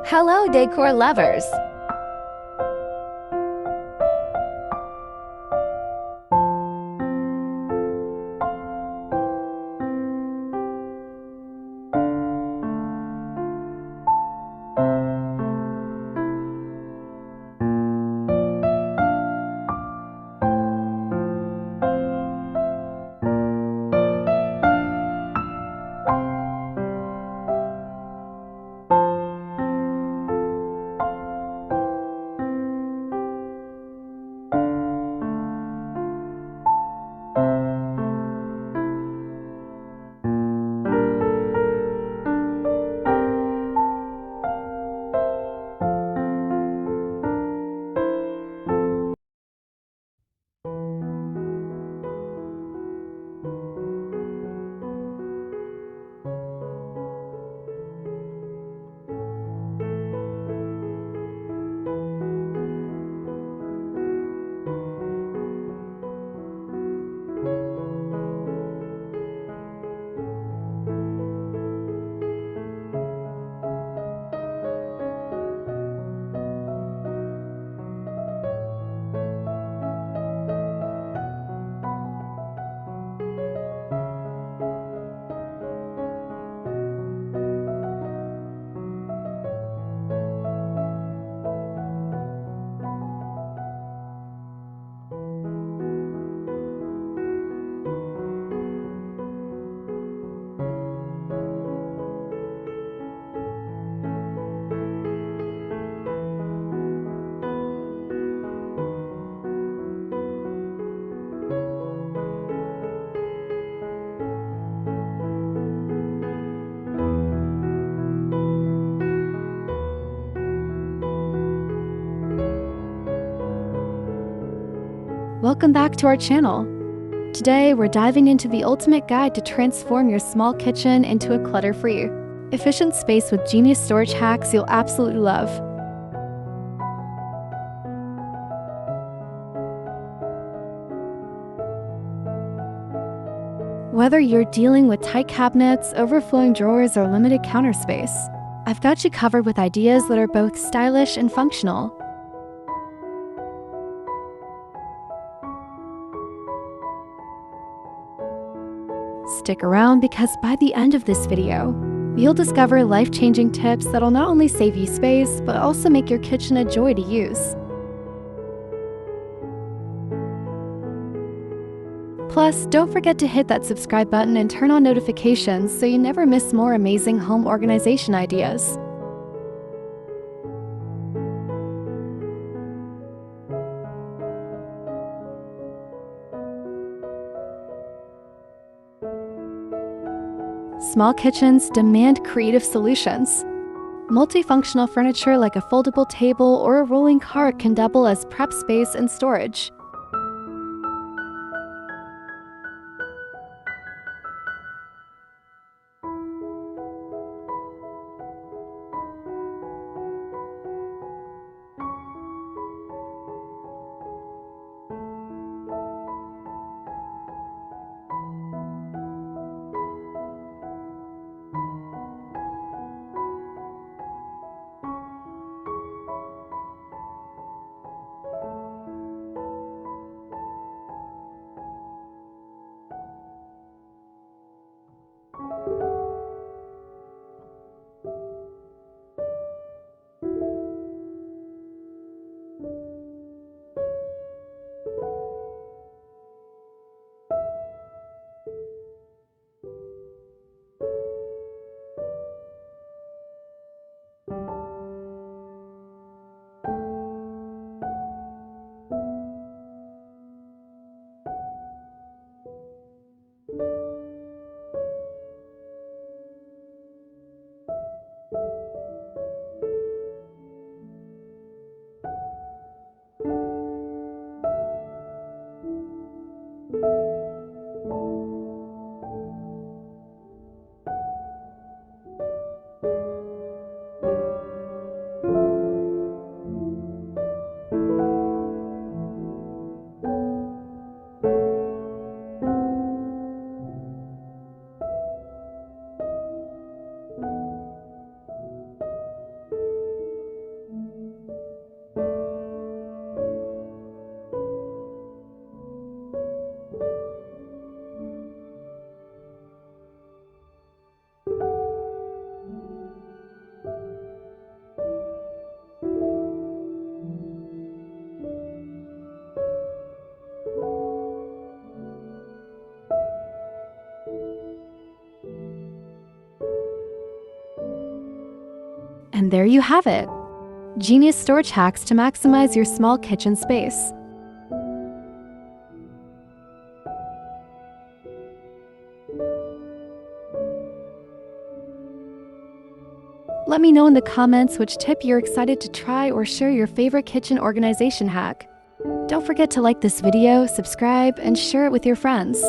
Hello, decor lovers! Welcome back to our channel. Today, we're diving into the ultimate guide to transform your small kitchen into a clutter-free, efficient space with genius storage hacks you'll absolutely love. Whether you're dealing with tight cabinets, overflowing drawers, or limited counter space, I've got you covered with ideas that are both stylish and functional. Stick around because by the end of this video, you'll discover life-changing tips that'll not only save you space, but also make your kitchen a joy to use. Plus, don't forget to hit that subscribe button and turn on notifications so you never miss more amazing home organization ideas. Small kitchens demand creative solutions. Multifunctional furniture like a foldable table or a rolling cart can double as prep space and storage. And there you have it. Genius storage hacks to maximize your small kitchen space. Let me know in the comments which tip you're excited to try or share your favorite kitchen organization hack. Don't forget to like this video, subscribe, and share it with your friends.